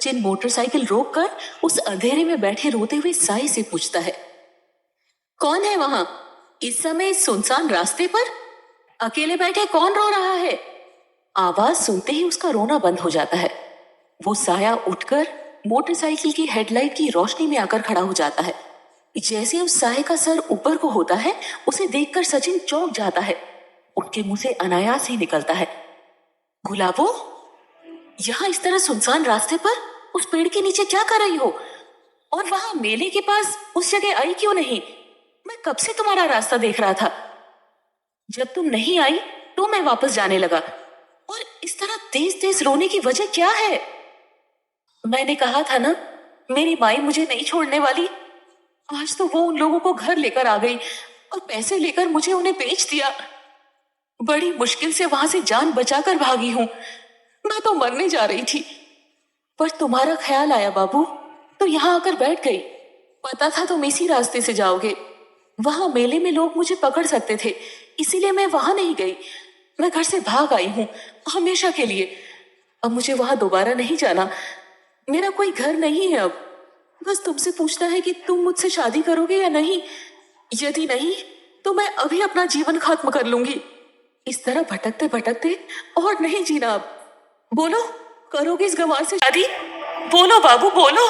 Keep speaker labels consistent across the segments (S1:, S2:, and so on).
S1: Sachin motorcycle रोककर उस अंधेरे में बैठे रोते हुए साई से पूछता है, कौन है वहां? इस समय इस सुनसान रास्ते पर अकेले बैठे कौन रो रहा है? आवाज सुनते ही उसका रोना बंद हो जाता है। वो साया उठकर मोटरसाइकिल की हेडलाइट की रोशनी में आकर खड़ा हो जाता है। जैसे उस साये का सर ऊपर को होता है, उसे देखकर सचिन चौंक जाता है। उनके मुंह से अनायास ही निकलता है, गुलाबो, यहाँ इस तरह सुनसान रास्ते पर उस पेड़ के नीचे क्या कर रही हो? और वहां मेले के पास उस जगह आई क्यों नहीं? मैं कब से तुम्हारा रास्ता देख रहा था। जब तुम नहीं आई तो मैं वापस जाने लगा। और इस तरह तेज तेज रोने की वजह क्या है? मैंने कहा था ना, मेरी माई मुझे नहीं छोड़ने वाली। आज तो वो उन लोगों को घर लेकर आ गई और पैसे लेकर मुझे उन्हें बेच दिया। बड़ी मुश्किल से वहां से जान बचाकर भागी हूं। मैं तो मरने जा रही थी, पर तुम्हारा ख्याल आया बाबू, तो यहाँ आकर बैठ गई। पता था तुम इसी रास्ते से जाओगे। वहां मेले में लोग मुझे पकड़ सकते थे, इसीलिए मैं वहां नहीं गई। मैं घर से भाग आई हूँ हमेशा के लिए। अब मुझे वहां दोबारा नहीं जाना। मेरा कोई घर नहीं है अब। बस तुमसे पूछना है कि तुम मुझसे शादी करोगे या नहीं। यदि नहीं तो मैं अभी अपना जीवन खत्म कर लूंगी। इस तरह भटकते भटकते और नहीं जीना अब। बोलो, करोगे इस गंवार से शादी? बोलो बाबू, बोलो।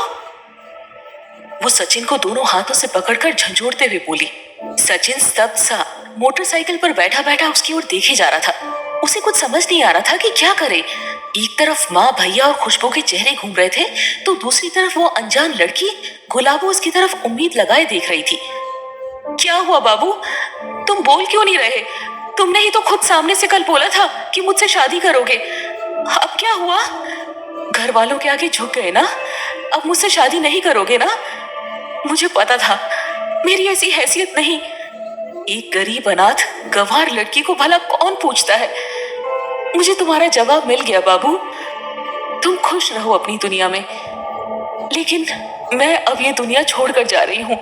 S1: वो सचिन को दोनों हाथों से पकड़कर झंझोड़ते हुए बोली। सचिन स्तब्ध सा मोटरसाइकिल पर बैठा बैठा उसकी ओर देखे जा रहा था। उसे कुछ समझ नहीं आ रहा था कि क्या करे। एक तरफ माँ, भैया और खुशबू के चेहरे घूम रहे थे, तो दूसरी तरफ वो अनजान लड़की गुलाबो उसकी तरफ उम्मीद लगाए देख रही थी। क्या हुआ बाबू, तुम बोल क्यों नहीं रहे? तुमने ही तो खुद सामने से कल बोला था कि मुझसे शादी करोगे। अब क्या हुआ? घर वालों के आगे झुक गए ना? अब मुझसे शादी नहीं करोगे ना? मुझे पता था, मेरी ऐसी हैसियत नहीं। एक गरीब अनाथ गंवार लड़की को भला कौन पूछता है? मुझे तुम्हारा जवाब मिल गया बाबू। तुम खुश रहो अपनी दुनिया में, लेकिन मैं अब ये दुनिया छोड़कर जा रही हूँ।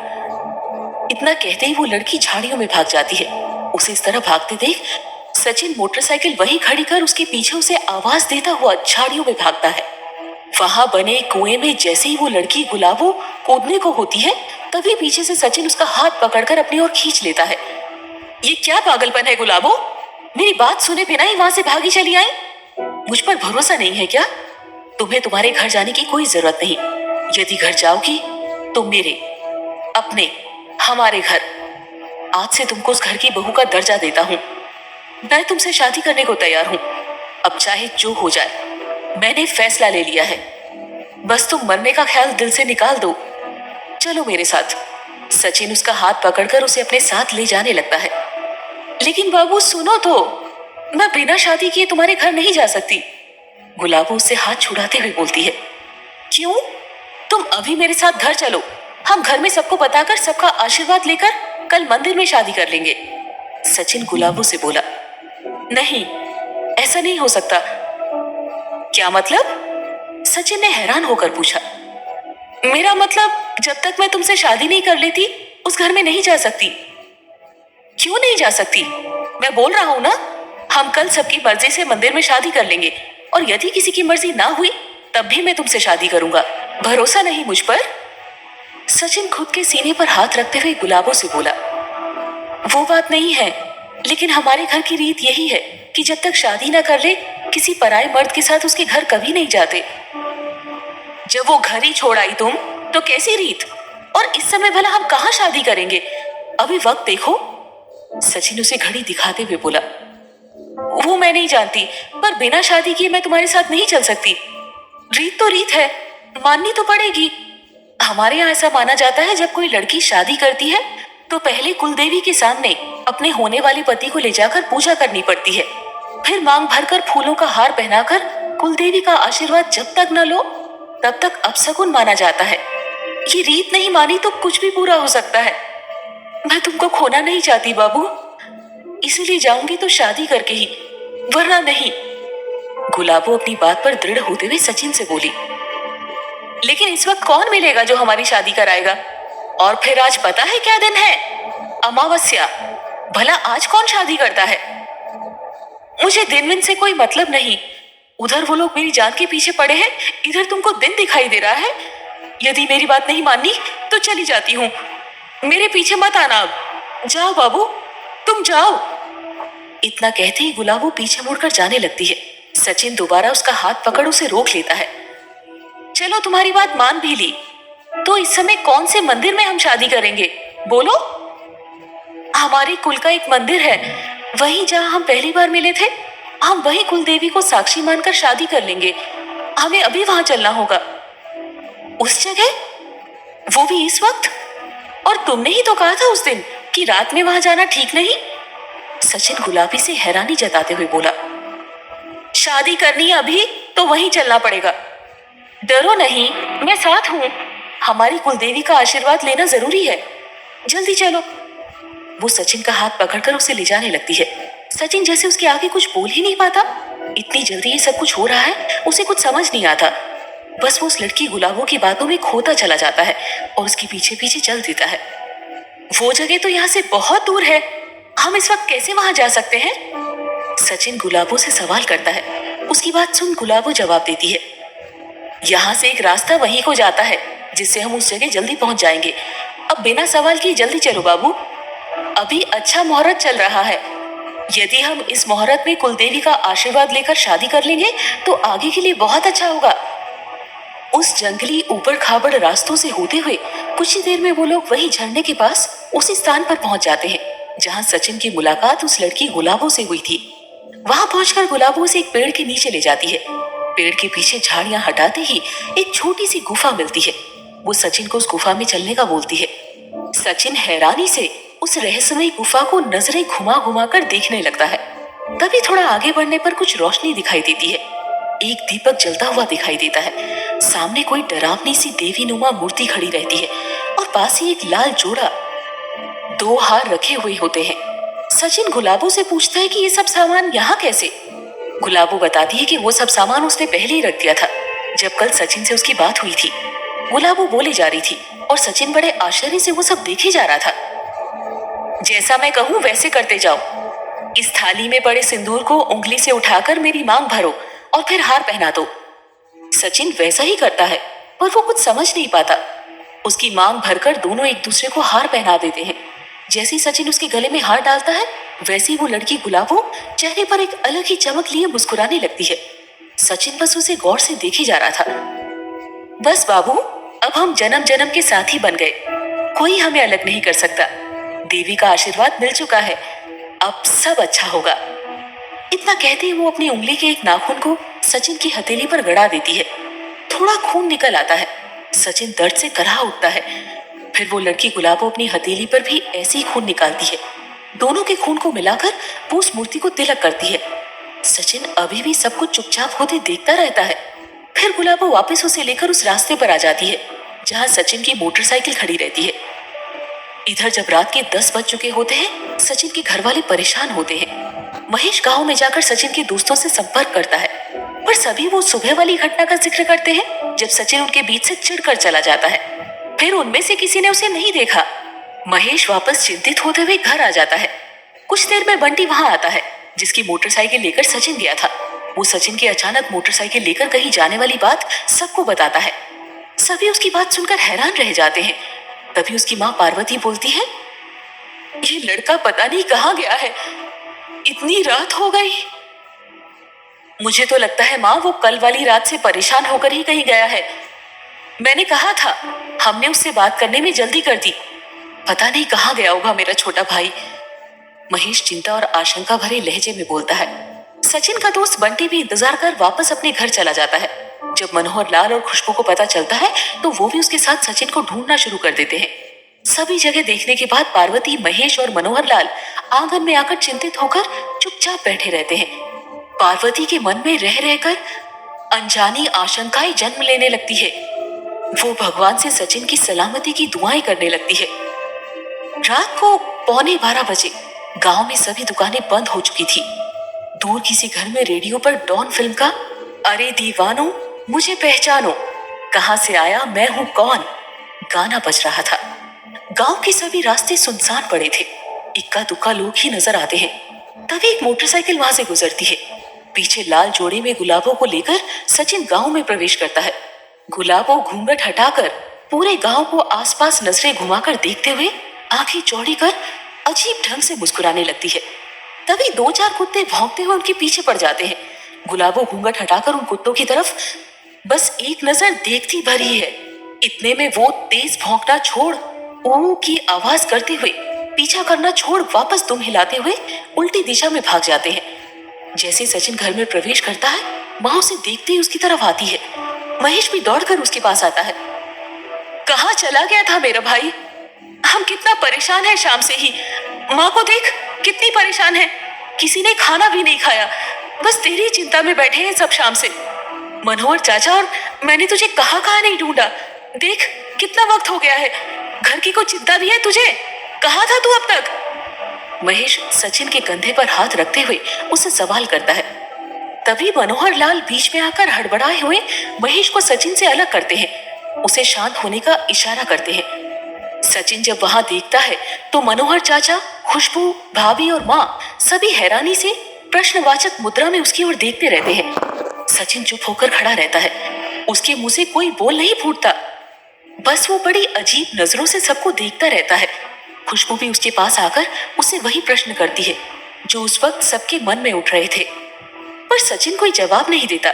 S1: इतना कहते ही वो लड़की झाड़ियों में भाग जाती है। उसे इस तरह भागते देख सचिन मोटरसाइकिल वहीं खड़ी कर उसके पीछे उसे आवाज देता हुआ झाड़ियों में भागता है। वहां बने कुएं में जैसे ही वो लड़की गुलाबो कूदने को होती है, तभी पीछे से सचिन उसका हाथ पकड़कर अपनी ओर खींच लेता है। ये क्या पागलपन है गुलाबो? मेरी बात सुने बिना ही वहां से भागी चली आई? मुझ पर भरोसा नहीं है क्या? तुम्हें तुम्हारे घर जाने की कोई जरूरत नहीं। यदि घर जाओगी तो मेरे, अपने, हमारे घर। आज से तुमको उस घर की बहू का दर्जा देता हूँ। मैं तुमसे शादी करने को तैयार हूँ। अब चाहे जो हो जाए, मैंने फैसला ले लिया है। बस तुम मरने का ख्याल दिल से निकाल दो। चलो मेरे साथ। सचिन उसका हाथ पकड़कर उसे अपने साथ ले जाने लगता है। लेकिन बाबू सुनो तो, मैं बिना शादी किए तुम्हारे घर नहीं जा सकती। गुलाबो उससे हाथ छुड़ाते हुए बोलती है। क्यों? तुम अभी मेरे साथ घर चलो। हम घर में सबको बताकर सबका आशीर्वाद लेकर कल मंदिर में शादी कर लेंगे। सचिन गुलाबो से बोला। नहीं, ऐसा नहीं हो सकता। क्या मतलब? सचिन ने हैरान होकर पूछा। मेरा मतलब, जब तक मैं तुमसे शादी नहीं कर लेती उस घर में नहीं जा सकती। क्यों नहीं जा सकती? मैं बोल रहा हूं ना, हम कल सबकी मर्जी से मंदिर में शादी कर लेंगे, और यदि किसी की मर्जी ना हुई तब भी मैं तुमसे शादी करूंगा। भरोसा नहीं मुझ पर? सचिन खुद के सीने पर हाथ रखते हुए गुलाबो से बोला। वो बात नहीं है, लेकिन हमारे घर की रीत यही है कि जब तक शादी ना कर ले किसी पराये मर्द के साथ उसके घर कभी नहीं जाते। जब वो घर ही छोड़ आई तुम, तो कैसी रीत? और इस समय भला हम कहाँ शादी करेंगे? अभी वक्त देखो। सचिन उसे घड़ी दिखाते हुए बोला। वो मैं नहीं जानती, पर बिना शादी किए मैं तुम्हारे साथ नहीं चल सकती। रीत तो रीत है, माननी तो पड़ेगी। हमारे यहाँ ऐसा माना जाता है, जब कोई लड़की शादी करती है तो पहले कुलदेवी के सामने अपने होने वाले पति को ले जाकर पूजा करनी पड़ती है। फिर मांग भरकर फूलों का हार पहनाकर कुलदेवी का आशीर्वाद जब तक न लो तब तक अपशकुन माना जाता है। ये रीत नहीं मानी तो कुछ भी पूरा हो सकता है। मैं तुमको खोना नहीं चाहती बाबू, इसीलिए जाऊंगी तो शादी करके ही, वरना नहीं। गुलाबो अपनी बात पर दृढ़ होते हुए सचिन से बोली। लेकिन इस वक्त कौन मिलेगा जो हमारी शादी कराएगा? और फिर आज पता है क्या दिन है? अमावस्या। भला आज कौन शादी करता है? मुझे दिन विन से कोई मतलब नहीं। उधर वो लोग मेरी जान के पीछे पड़े हैं, इधर तुमको दिन दिखाई दे रहा है। यदि मेरी बात नहीं माननी तो चली जाती हूँ, मेरे पीछे मत आना अब। जाओ बाबू, तुम जाओ। इतना कहते ही गुलाबो पीछे मुड़कर जाने लगती है। सचिन दोबारा उसका हाथ पकड़ उसे रोक लेता है। चलो तुम्हारी बात मान भी ली, तो इस समय कौन से मंदिर में हम शादी करेंगे, बोलो। हमारे कुल का एक मंदिर है, वहीं जहां हम पहली बार मिले थे। हम वही कुल देवी को साक्षी मानकर शादी कर लेंगे। हमें अभी वहां चलना होगा। उस जगह, वो भी इस वक्त? और तुमने ही तो कहा था उस दिन कि रात में वहां जाना ठीक नहीं। सचिन गुलाबी से हैरानी जताते हुए बोला। शादी करनी है अभी तो वहीं चलना पड़ेगा। डरो नहीं, मैं साथ हूं। हमारी कुलदेवी का आशीर्वाद लेना जरूरी है। जल्दी चलो। वो सचिन का हाथ पकड़कर उसे ले जाने लगती है। सचिन जैसे उसके आगे कुछ बोल ही नहीं पाता। इतनी जल्दी ये सब कुछ हो रहा है, उसे कुछ समझ नहीं आता। बस वो उस लड़की गुलाबो की बातों में खोता चला जाता है और उसके पीछे पीछे चल देता है। वो जगह तो यहाँ से बहुत दूर है, हम इस वक्त कैसे वहां जा सकते हैं? सचिन गुलाबो से सवाल करता है। उसकी बात सुन गुलाबो जवाब देती है। यहाँ से एक रास्ता वहीं को जाता है, जिससे हम उस जगह जल्दी पहुंच जाएंगे। अब बिना सवाल किए जल्दी चलो बाबू। अभी अच्छा मुहूर्त चल रहा है। यदि हम इस मुहूर्त में कुलदेवी का आशीर्वाद लेकर शादी कर लेंगे तो आगे के लिए बहुत अच्छा होगा। उस जंगली ऊबड़ खाबड़ रास्तों से होते हुए कुछ ही देर में वो लोग वही झरने के पास उसी स्थान पर पहुंच जाते हैं जहां सचिन की मुलाकात उस लड़की गुलाबो से हुई थी। वहां पहुंचकर गुलाबो उसे एक पेड़ के नीचे ले जाती है। पेड़ के पीछे झाड़ियां हटाते ही एक छोटी सी गुफा मिलती है। वो सचिन को उस गुफा में चलने का बोलती है। सचिन हैरानी से उस रहस्यमयी गुफा को नजरें घुमा घुमा कर देखने लगता है। तभी थोड़ा आगे बढ़ने पर कुछ रोशनी दिखाई देती है। एक दीपक जलता हुआ दिखाई देता है। सामने कोई डरावनी सी देवी नुमा मूर्ति खड़ी रहती है और पास ही एक लाल जोड़ा 2 हार रखे हुए होते हैं। सचिन गुलाबो से पूछता है कि ये सब सामान यहाँ कैसे? गुलाबो बताती है कि वो सब सामान उसने पहले ही रख दिया था जब कल सचिन से उसकी बात हुई थी। गुलाबो बोले जा रही थी और सचिन बड़े आश्चर्य से वो सब देखे जा रहा था। जैसा मैं कहूँ वैसे करते जाओ। इस थाली में पड़े सिंदूर को उंगली से उठाकर मेरी मांग भरो और फिर हार पहना दो। सचिन वैसा ही करता है, पर वो कुछ समझ नहीं पाता। उसकी मांग भरकर दोनों एक दूसरे को हार पहना देते हैं। जैसे ही सचिन उसके गले में हार डालता है, वैसे ही वो लड़की गुलाबो चेहरे पर एक अलग ही चमक लिए मुस्कुराने लगती है। सचिन बस उसे गौर से देखे जा रहा था। बस बाबू, अब हम जन्म जन्म के साथी बन गए। कोई हमें अलग नहीं कर सकता। देवी का आशीर्वाद मिल चुका है, अब सब अच्छा होगा। इतना कहते ही वो अपनी उंगली के एक नाखून को सचिन की हथेली पर गड़ा देती है। थोड़ा खून निकल आता है। सचिन दर्द से कराह उठता है। फिर वो लड़की गुलाबो अपनी हथेली पर भी ऐसे ही खून निकालती है। दोनों के खून को मिलाकर वो उस मूर्ति को तिलक करती है। सचिन अभी भी सब कुछ चुपचाप होते देखता रहता है। फिर गुलाबो वापस उसे लेकर उस रास्ते पर आ जाती है जहां सचिन की मोटरसाइकिल खड़ी रहती है। इधर जब रात के 10 बज चुके होते हैं, सचिन के घर वाले परेशान होते हैं। महेश गांव में जाकर सचिन के दोस्तों से संपर्क करता है, पर सभी वो सुबह वाली घटना का जिक्र करते हैं जब सचिन उनके बीच से चिढ़कर चला जाता है। फिर उनमें से किसी ने उसे नहीं देखा। महेश वापस चिंतित होते हुए घर आ जाता है। कुछ देर में बंटी वहां आता है, जिसकी मोटरसाइकिल लेकर सचिन गया था। वो सचिन की अचानक मोटरसाइकिल लेकर कहीं जाने वाली बात सबको बताता है। सभी उसकी बात सुनकर हैरान रह जाते हैं। तभी उसकी माँ पार्वती बोलती है, ये लड़का पता नहीं कहाँ गया है, इतनी रात हो गई। मुझे तो लगता है माँ, वो कल वाली रात से परेशान होकर ही कहीं गया है। मैंने कहा था, हमने उससे बात करने में जल्दी कर दी। पता नहीं कहाँ गया होगा मेरा छोटा भाई। महेश चिंता और आशंका भरे लहजे में बोलता है। सचिन का दोस्त बंटी भी इंतजार कर वापस अपने घर चला जाता है। जब मनोहर लाल और खुशबू को पता चलता है तो वो भी उसके साथ सचिन को ढूंढना शुरू कर देते हैं। सभी जगह देखने के बाद पार्वती, महेश और मनोहर लाल आंगन में आकर चिंतित होकर चुपचाप बैठे रहते हैं। पार्वती के मन में रह रहकर अनजानी आशंकाएं जन्म लेने लगती है। वो भगवान से सचिन की सलामती की दुआएं करने लगती है। रात को 11:15 बजे गांव में सभी दुकानें बंद हो चुकी थी। दूर किसी घर में रेडियो पर डॉन फिल्म का अरे दीवानो मुझे पहचानो, कहां से आया मैं हूं कौन गाना बज रहा था। गांव के सभी रास्ते सुनसान पड़े थे। इक्का दुक्का लोग ही नजर आते हैं। तभी एक मोटरसाइकिल वहां से गुजरती है। पीछे लाल जोड़े में गुलाबों को लेकर सचिन गांव में प्रवेश करता है। गुलाबों घूंघट हटाकर पूरे गांव को आसपास नजरें घुमाकर देखते हुए आंखें चौड़ी कर अजीब ढंग से मुस्कुराने लगती है। तभी 2-4 कुत्ते भौंकते हुए उनके पीछे पड़ जाते हैं। गुलाबों घूंघट हटाकर उन कुत्तों की तरफ बस एक नजर देखती भरी है। इतने में वो तेज भौंकना छोड़ ओ की आवाज करते हुए पीछा करना छोड़ वापस दुम हिलाते हुए उल्टी दिशा में भाग जाते हैं। जैसे सचिन घर में प्रवेश करता है, माँ उसे देखते ही उसकी तरफ आती है। महेश भी दौड़कर उसके पास आता है। कहाँ चला गया था मेरा भाई? हम कितना परेशान है शाम से ही। माँ को देख कितनी परेशान है, किसी ने खाना भी नहीं खाया, बस तेरी चिंता में बैठे हैं सब शाम से। मनोहर चाचा और मैंने तुझे कहाँ कहाँ नहीं ढूंढा। देख कितना वक्त हो गया है, घर की कोई चिंता भी है तुझे? कहाँ था तू अब तक? महेश सचिन के कंधे पर हाथ रखते हुए उससे सवाल करता है। तभी मनोहर लाल बीच में आकर हड़बड़ाए हुए महेश को सचिन से अलग करते हैं, उसे शांत होने का इशारा करते हैं। सचिन जब वहां देखता है तो मनोहर चाचा, खुशबू, भाभी और माँ सभी हैरानी से प्रश्नवाचक मुद्रा में उसकी ओर देखते रहते हैं। सचिन चुप होकर खड़ा रहता है, उसके मुंह से कोई बोल नहीं फूटता, बस वो बड़ी अजीब नजरों से सबको देखता रहता है। खुशबू भी उसके पास आकर उससे वही प्रश्न करती है जो उस वक्त सबके मन में उठ रहे थे, पर सचिन कोई जवाब नहीं देता।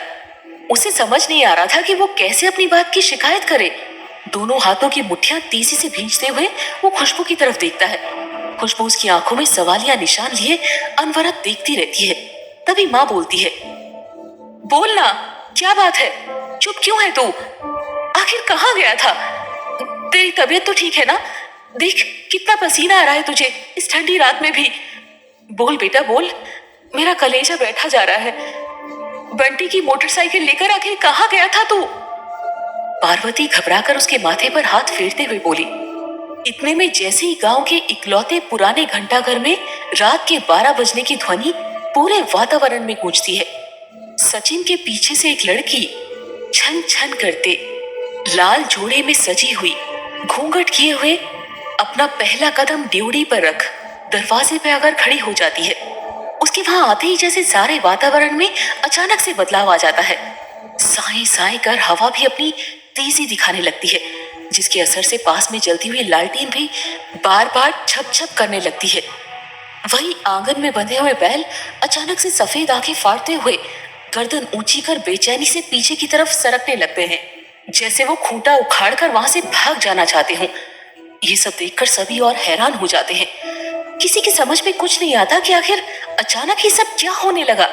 S1: उसे समझ नहीं आ रहा था कि वो कैसे अपनी बात की शिकायत करे। दोनों हाथों की मुट्ठियां तेजी से भींचते हुए वो खुशबू की तरफ देखता है। खुशबू उसकी आंखों में सवालिया निशान लिए अनवरत देखती रहती है। तभी माँ बोलती है, बोलना, क्या बात है? चुप क्यों है तू? आखिर कहाँ गया था? तेरी तबीयत तो ठीक है ना? देख कितना पसीना आ रहा है तुझे इस ठंडी रात में भी। बोल बेटा बोल, मेरा कलेजा बैठा जा रहा है। बंटी की मोटरसाइकिल लेकर आखिर कहाँ गया था तू? पार्वती घबराकर उसके माथे पर हाथ फेरते हुए बोली। इतने में जैसे ही गांव के इकलौते पुराने घंटाघर में रात के 12 बजने की ध्वनि पूरे वातावरण में गूंजती है। सचिन के पीछे से एक लड़की छन छन करते लाल जोड़े में सजी हुई, घूंघट किए हुए, अपना पहला कदम ड्योढ़ी पर रख दरवाजे पे आकर खड़ी हो जाती है। उसके वहां आते ही जैसे सारे वातावरण में अचानक से बदलाव आ जाता है। साए साए कर हवा भी अपनी तेजी दिखाने लगती है, जिसके असर से पास में जलती हुई लालटेन भी बार बार छप छप करने लगती है। वही आंगन में बंधे हुए बैल अचानक से सफेद आंखें फाड़ते हुए गर्दन ऊंची कर बेचैनी से पीछे की तरफ सरकने लगते हैं, जैसे वो खूंटा उखाड़कर वहां से भाग जाना चाहते हों। ये सब देखकर सभी और हैरान हो जाते हैं। किसी की समझ में कुछ नहीं आता कि आखिर अचानक ही सब क्या होने लगा।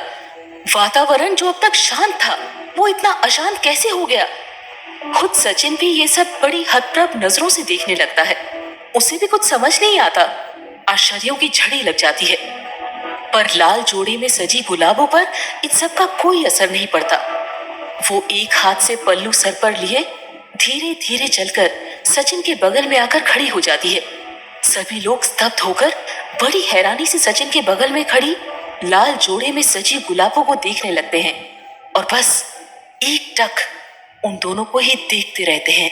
S1: वातावरण जो अब तक शांत था वो इतना अशांत कैसे हो गया? खुद सचिन भी ये सब बड़ी हतप्रभ नजरों से देखने लगता है। उसे भी कुछ समझ नहीं आता। आश्चर्यों की झड़ी लग जाती है, पर लाल जोड़े में सजी गुलाबों पर इन सब का कोई असर नहीं पड़ता। वो एक हाथ से पल्लू सर पर लिए धीरे धीरे चलकर सचिन के बगल में आकर खड़ी हो जाती है। सभी लोग स्तब्ध होकर बड़ी हैरानी से सचिन के बगल में खड़ी लाल जोड़े में सजी गुलाबों को देखने लगते हैं और बस एक टक उन दोनों को ही देखते रहते हैं।